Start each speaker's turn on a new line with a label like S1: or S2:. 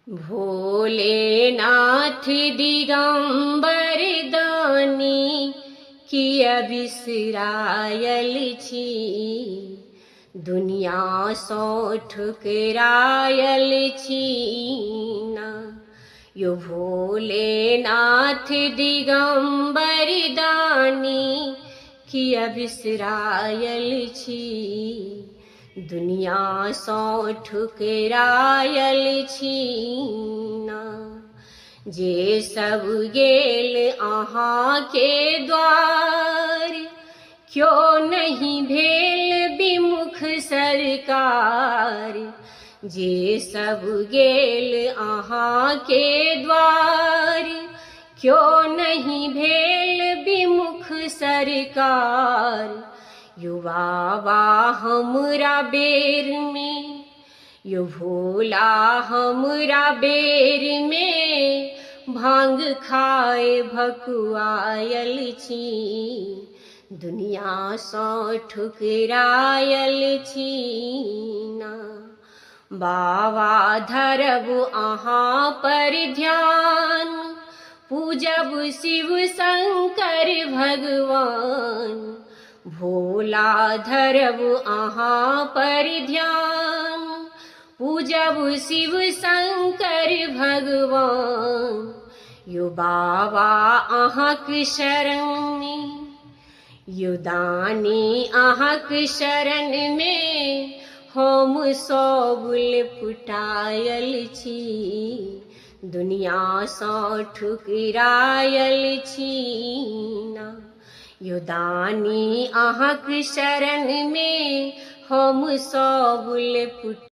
S1: भोलेनाथ दिगंबर दानी किया बिसरायल छी। दुनिया सौ ठुकरायल छी ना। यो भोलेनाथ दिगंबर दानी किया बिसरायल छी। दुनिया सौ ठुकरायल छी ना। जे सब गेल अहाँ के द्वार, क्यों नहीं भेल विमुख सरकार। जे सब गेल अहाँ के द्वार, क्यों नहीं भेल विमुख सरकार। युवावा हमरा बेर में, यो भोला हमरा बेर में भांग खाए भकुआयल छी। दुनिया सौ ठुकरायल छी ना। बाबा धरब अहाँ पर ध्यान, पूजब शिव शंकर भगवान। भोला धरब अहाँ पर ध्यान, पूजब शिव शंकर भगवान। यो बाबा अहाँक शरण में, यो दानी अहाँक शरण में हम सब लिपटायल छी। दुनिया सौ ठुकरायल छी ना। यो दानी अहाँक शरण में हम सब लिपट